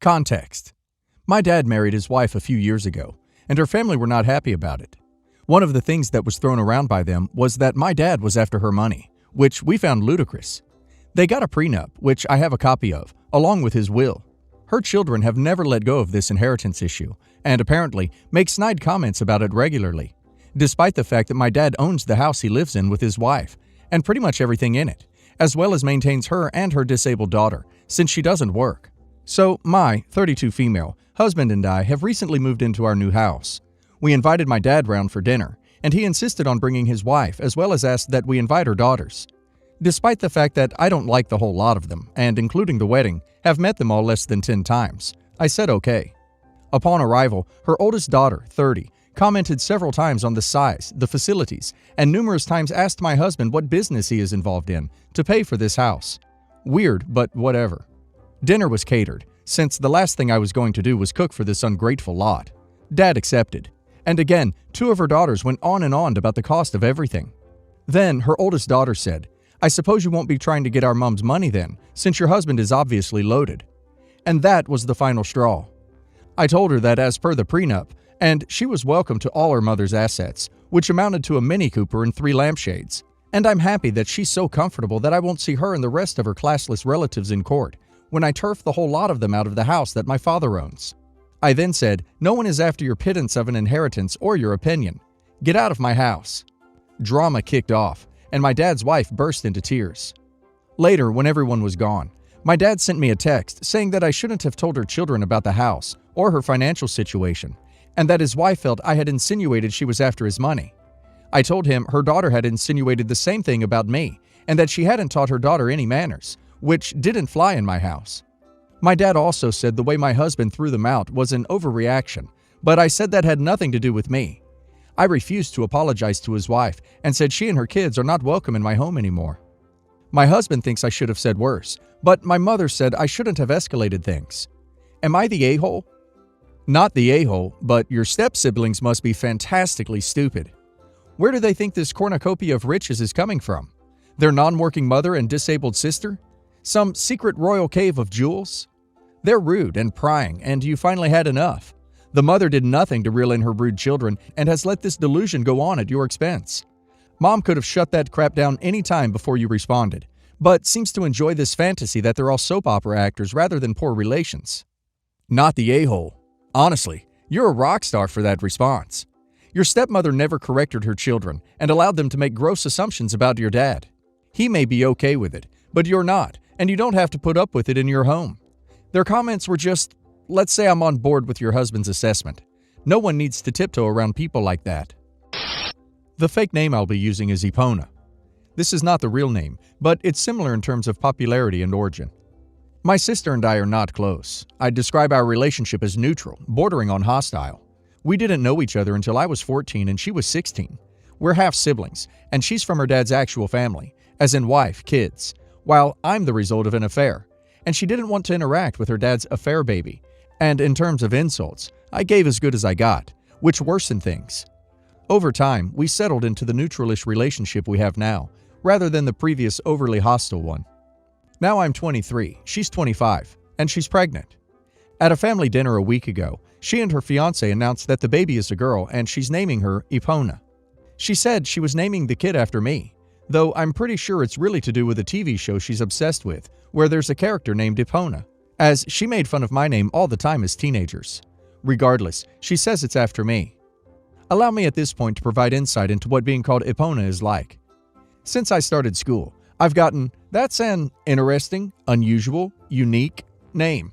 Context: my dad married his wife a few years ago, and her family were not happy about it. One of the things that was thrown around by them was that my dad was after her money, which we found ludicrous. They got a prenup, which I have a copy of, along with his will. Her children have never let go of this inheritance issue, and apparently make snide comments about it regularly, despite the fact that my dad owns the house he lives in with his wife, and pretty much everything in it, as well as maintains her and her disabled daughter, since she doesn't work. So my, 32 female, husband and I have recently moved into our new house. We invited my dad round for dinner, and he insisted on bringing his wife as well as asked that we invite her daughters. Despite the fact that I don't like the whole lot of them, and including the wedding, have met them all less than 10 times, I said okay. Upon arrival, her oldest daughter, 30, commented several times on the size, the facilities, and numerous times asked my husband what business he is involved in to pay for this house. Weird, but whatever. Dinner was catered, since the last thing I was going to do was cook for this ungrateful lot. Dad accepted. And again, two of her daughters went on and on about the cost of everything. Then her oldest daughter said, "I suppose you won't be trying to get our mom's money then, since your husband is obviously loaded." And that was the final straw. I told her that as per the prenup, and she was welcome to all her mother's assets, which amounted to a Mini Cooper and 3 lampshades. And I'm happy that she's so comfortable that I won't see her and the rest of her classless relatives in court when I turf the whole lot of them out of the house that my father owns. I then said, "No one is after your pittance of an inheritance or your opinion. Get out of my house." Drama kicked off, and my dad's wife burst into tears. Later, when everyone was gone, my dad sent me a text saying that I shouldn't have told her children about the house or her financial situation, and that his wife felt I had insinuated she was after his money. I told him her daughter had insinuated the same thing about me, and that she hadn't taught her daughter any manners, which didn't fly in my house. My dad also said the way my husband threw them out was an overreaction, but I said that had nothing to do with me. I refused to apologize to his wife and said she and her kids are not welcome in my home anymore. My husband thinks I should have said worse, but my mother said I shouldn't have escalated things. Am I the a-hole? Not the a-hole, but your step-siblings must be fantastically stupid. Where do they think this cornucopia of riches is coming from? Their non-working mother and disabled sister? Some secret royal cave of jewels? They're rude and prying, and you finally had enough. The mother did nothing to reel in her rude children and has let this delusion go on at your expense. Mom could have shut that crap down any time before you responded, but seems to enjoy this fantasy that they're all soap opera actors rather than poor relations. Not the a-hole. Honestly, you're a rock star for that response. Your stepmother never corrected her children and allowed them to make gross assumptions about your dad. He may be okay with it, but you're not, and you don't have to put up with it in your home. Their comments were just, "Let's say I'm on board with your husband's assessment." No one needs to tiptoe around people like that. The fake name I'll be using is Epona. This is not the real name, but it's similar in terms of popularity and origin. My sister and I are not close. I'd describe our relationship as neutral, bordering on hostile. We didn't know each other until I was 14 and she was 16. We're half siblings, and she's from her dad's actual family, as in wife, kids, while I'm the result of an affair, and she didn't want to interact with her dad's affair baby. And in terms of insults, I gave as good as I got, which worsened things. Over time, we settled into the neutralish relationship we have now, rather than the previous overly hostile one. Now I'm 23, she's 25, and she's pregnant. At a family dinner a week ago, she and her fiancé announced that the baby is a girl and she's naming her Epona. She said she was naming the kid after me, though I'm pretty sure it's really to do with a TV show she's obsessed with, where there's a character named Epona, as she made fun of my name all the time as teenagers. Regardless, she says it's after me. Allow me at this point to provide insight into what being called Epona is like. Since I started school, I've gotten, "That's an interesting, unusual, unique name."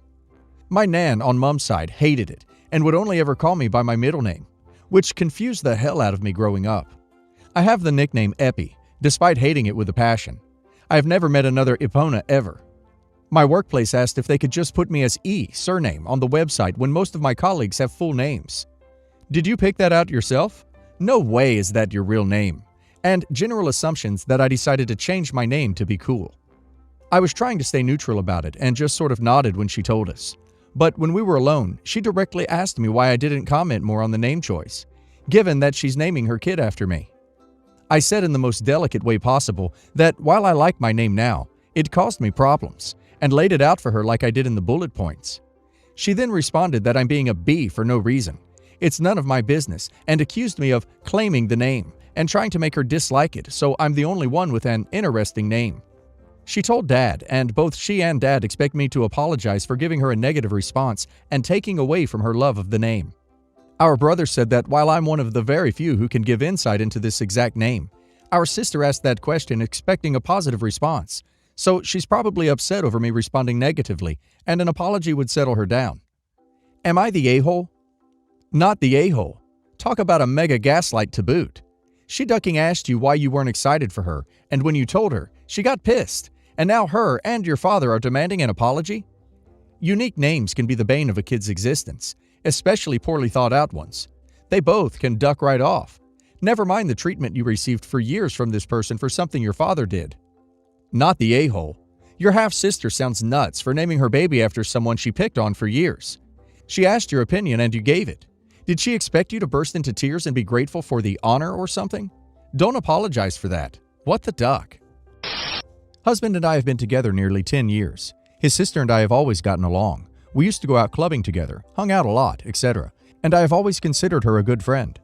My nan on mom's side hated it and would only ever call me by my middle name, which confused the hell out of me growing up. I have the nickname Epi, despite hating it with a passion. I have never met another Epona ever. My workplace asked if they could just put me as E, surname, on the website when most of my colleagues have full names. Did you pick that out yourself? No way is that your real name. And general assumptions that I decided to change my name to be cool. I was trying to stay neutral about it and just sort of nodded when she told us. But when we were alone, she directly asked me why I didn't comment more on the name choice, given that she's naming her kid after me. I said in the most delicate way possible that while I like my name now, it caused me problems, and laid it out for her like I did in the bullet points. She then responded that I'm being a B for no reason. It's none of my business, and accused me of claiming the name and trying to make her dislike it, so I'm the only one with an interesting name. She told Dad, and both she and Dad expect me to apologize for giving her a negative response and taking away from her love of the name. Our brother said that while I'm one of the very few who can give insight into this exact name, our sister asked that question expecting a positive response, so she's probably upset over me responding negatively, and an apology would settle her down. Am I the a-hole? Not the a-hole. Talk about a mega gaslight to boot. She ducking asked you why you weren't excited for her, and when you told her, she got pissed, and now her and your father are demanding an apology? Unique names can be the bane of a kid's existence, especially poorly thought out ones. They both can duck right off. Never mind the treatment you received for years from this person for something your father did. Not the a-hole. Your half-sister sounds nuts for naming her baby after someone she picked on for years. She asked your opinion and you gave it. Did she expect you to burst into tears and be grateful for the honor or something? Don't apologize for that. What the duck? Husband and I have been together nearly 10 years. His sister and I have always gotten along. We used to go out clubbing together, hung out a lot, etc. And I have always considered her a good friend.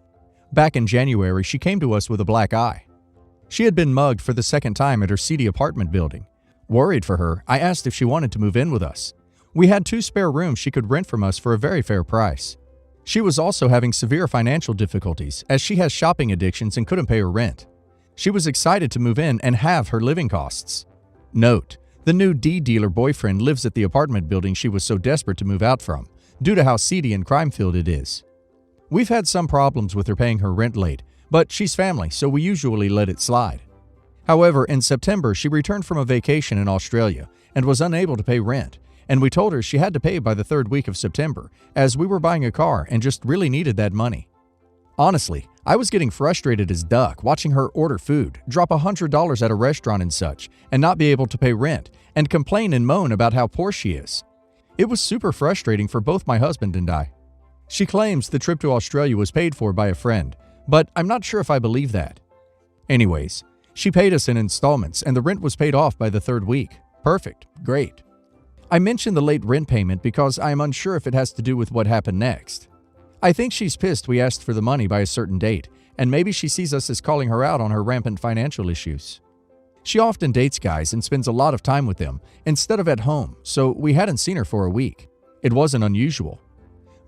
Back in January, she came to us with a black eye. She had been mugged for the second time at her seedy apartment building. Worried for her, I asked if she wanted to move in with us. We had 2 spare rooms she could rent from us for a very fair price. She was also having severe financial difficulties as she has shopping addictions and couldn't pay her rent. She was excited to move in and have her living costs. Note, the new D-dealer boyfriend lives at the apartment building she was so desperate to move out from, due to how seedy and crime-filled it is. We've had some problems with her paying her rent late, but she's family, so we usually let it slide. However, in September, she returned from a vacation in Australia and was unable to pay rent, and we told her she had to pay by the 3rd week of September, as we were buying a car and just really needed that money. Honestly, I was getting frustrated as duck watching her order food, drop $100 at a restaurant and such, and not be able to pay rent, and complain and moan about how poor she is. It was super frustrating for both my husband and I. She claims the trip to Australia was paid for by a friend, but I'm not sure if I believe that. Anyways, she paid us in installments and the rent was paid off by the 3rd week. Perfect. Great. I mentioned the late rent payment because I am unsure if it has to do with what happened next. I think she's pissed we asked for the money by a certain date, and maybe she sees us as calling her out on her rampant financial issues. She often dates guys and spends a lot of time with them instead of at home, so we hadn't seen her for a week. It wasn't unusual.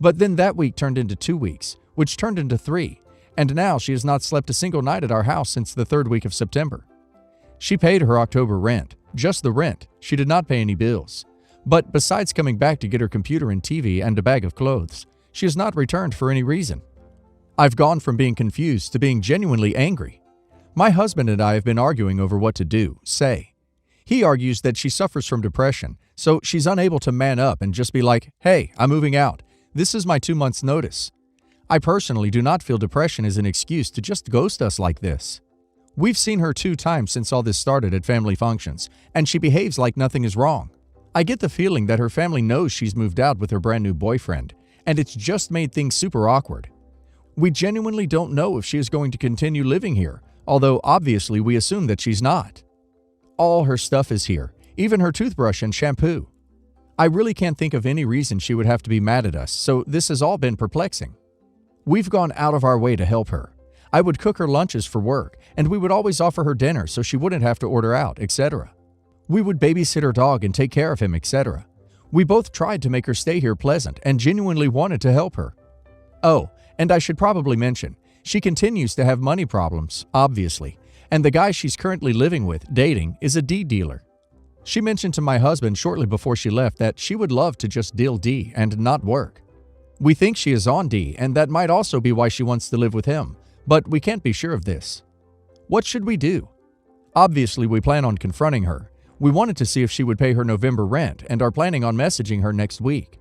But then that week turned into 2 weeks, which turned into 3, and now she has not slept a single night at our house since the 3rd week of September. She paid her October rent, just the rent. She did not pay any bills. But besides coming back to get her computer and TV and a bag of clothes, she has not returned for any reason. I've gone from being confused to being genuinely angry. My husband and I have been arguing over what to do, say. He argues that she suffers from depression, so she's unable to man up and just be like, hey, I'm moving out. This is my 2 months' notice. I personally do not feel depression is an excuse to just ghost us like this. We've seen her 2 times since all this started at family functions, and she behaves like nothing is wrong. I get the feeling that her family knows she's moved out with her brand new boyfriend, and it's just made things super awkward. We genuinely don't know if she is going to continue living here, although obviously we assume that she's not. All her stuff is here, even her toothbrush and shampoo. I really can't think of any reason she would have to be mad at us, so this has all been perplexing. We've gone out of our way to help her. I would cook her lunches for work, and we would always offer her dinner so she wouldn't have to order out, etc. We would babysit her dog and take care of him, etc. We both tried to make her stay here pleasant and genuinely wanted to help her. Oh, and I should probably mention, she continues to have money problems, obviously, and the guy she's currently living with, dating, is a D dealer. She mentioned to my husband shortly before she left that she would love to just deal D and not work. We think she is on D, and that might also be why she wants to live with him, but we can't be sure of this. What should we do? Obviously, we plan on confronting her. We wanted to see if she would pay her November rent and are planning on messaging her next week.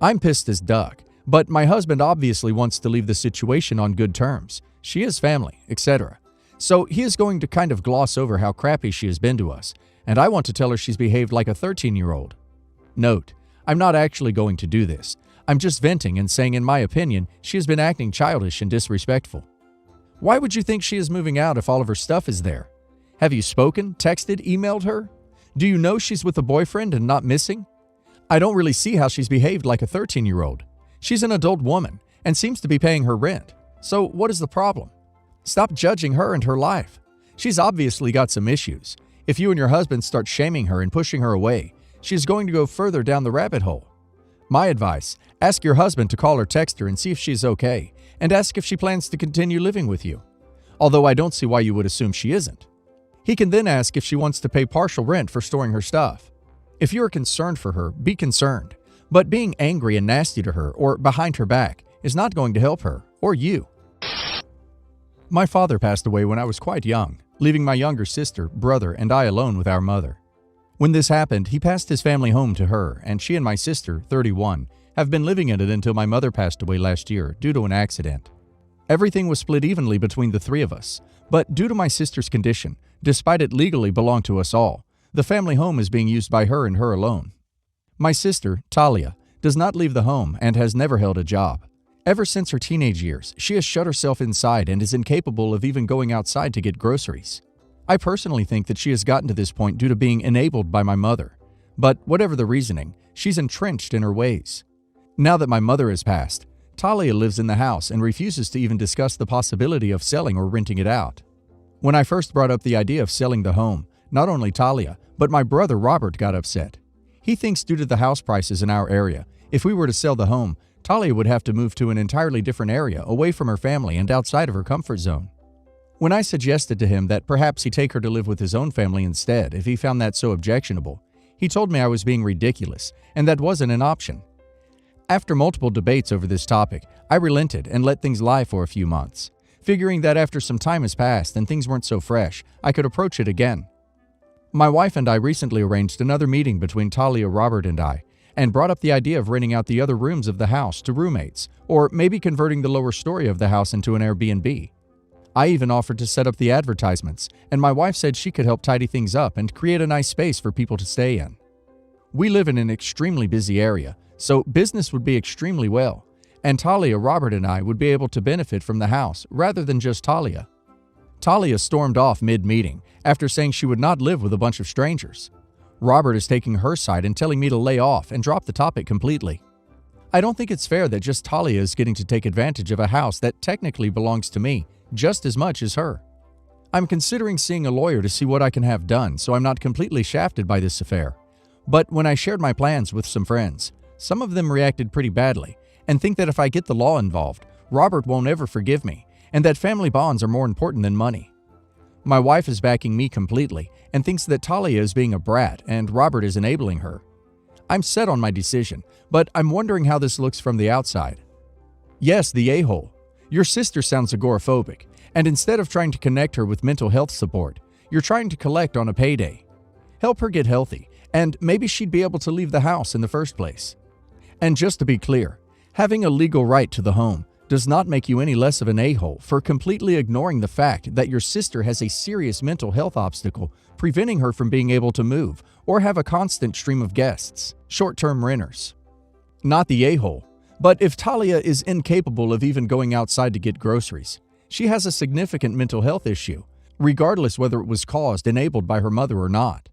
I'm pissed as duck, but my husband obviously wants to leave the situation on good terms. She is family, etc. So he is going to kind of gloss over how crappy she has been to us, and I want to tell her she's behaved like a 13-year-old. Note, I'm not actually going to do this. I'm just venting and saying in my opinion, she has been acting childish and disrespectful. Why would you think she is moving out if all of her stuff is there? Have you spoken, texted, emailed her? Do you know she's with a boyfriend and not missing? I don't really see how she's behaved like a 13-year-old. She's an adult woman and seems to be paying her rent. So what is the problem? Stop judging her and her life. She's obviously got some issues. If you and your husband start shaming her and pushing her away, she's going to go further down the rabbit hole. My advice, ask your husband to call or text her and see if she's okay, and ask if she plans to continue living with you. Although I don't see why you would assume she isn't. He can then ask if she wants to pay partial rent for storing her stuff. If you are concerned for her, be concerned. But being angry and nasty to her or behind her back is not going to help her or you. My father passed away when I was quite young, leaving my younger sister, brother, and I alone with our mother. When this happened, he passed his family home to her, and she and my sister, 31, have been living in it until my mother passed away last year due to an accident. Everything was split evenly between the three of us, but due to my sister's condition, despite it legally belong to us all, the family home is being used by her and her alone. My sister, Talia, does not leave the home and has never held a job. Ever since her teenage years, she has shut herself inside and is incapable of even going outside to get groceries. I personally think that she has gotten to this point due to being enabled by my mother. But whatever the reasoning, she's entrenched in her ways. Now that my mother has passed, Talia lives in the house and refuses to even discuss the possibility of selling or renting it out. When I first brought up the idea of selling the home, not only Talia, but my brother Robert got upset. He thinks due to the house prices in our area, if we were to sell the home, Talia would have to move to an entirely different area away from her family and outside of her comfort zone. When I suggested to him that perhaps he take her to live with his own family instead if he found that so objectionable, he told me I was being ridiculous and that wasn't an option. After multiple debates over this topic, I relented and let things lie for a few months, figuring that after some time has passed and things weren't so fresh, I could approach it again. My wife and I recently arranged another meeting between Talia, Robert, and I, and brought up the idea of renting out the other rooms of the house to roommates, or maybe converting the lower story of the house into an Airbnb. I even offered to set up the advertisements, and my wife said she could help tidy things up and create a nice space for people to stay in. We live in an extremely busy area, so business would be extremely well, and Talia, Robert, and I would be able to benefit from the house rather than just Talia. Talia stormed off mid-meeting after saying she would not live with a bunch of strangers. Robert is taking her side and telling me to lay off and drop the topic completely. I don't think it's fair that just Talia is getting to take advantage of a house that technically belongs to me just as much as her. I'm considering seeing a lawyer to see what I can have done so I'm not completely shafted by this affair. But when I shared my plans with some friends, some of them reacted pretty badly and think that if I get the law involved, Robert won't ever forgive me and that family bonds are more important than money. My wife is backing me completely and thinks that Talia is being a brat and Robert is enabling her. I'm set on my decision, but I'm wondering how this looks from the outside. Yes, the a-hole. Your sister sounds agoraphobic, and instead of trying to connect her with mental health support, you're trying to collect on a payday. Help her get healthy, and maybe she'd be able to leave the house in the first place. And just to be clear, having a legal right to the home does not make you any less of an a-hole for completely ignoring the fact that your sister has a serious mental health obstacle preventing her from being able to move or have a constant stream of guests, short-term renters. Not the a-hole, but if Talia is incapable of even going outside to get groceries, she has a significant mental health issue, regardless whether it was caused enabled by her mother or not.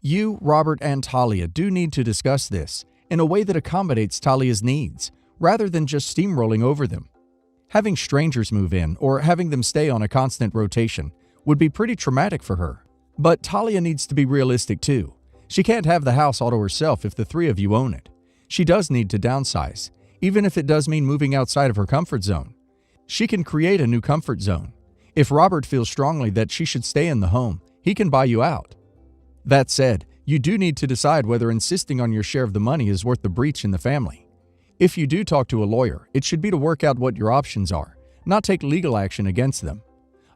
You, Robert, and Talia do need to discuss this in a way that accommodates Talia's needs, rather than just steamrolling over them. Having strangers move in or having them stay on a constant rotation would be pretty traumatic for her. But Talia needs to be realistic too. She can't have the house all to herself if the three of you own it. She does need to downsize, even if it does mean moving outside of her comfort zone. She can create a new comfort zone. If Robert feels strongly that she should stay in the home, he can buy you out. That said, you do need to decide whether insisting on your share of the money is worth the breach in the family. If you do talk to a lawyer, it should be to work out what your options are, not take legal action against them.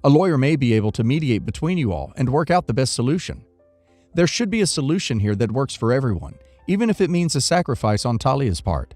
A lawyer may be able to mediate between you all and work out the best solution. There should be a solution here that works for everyone, even if it means a sacrifice on Talia's part.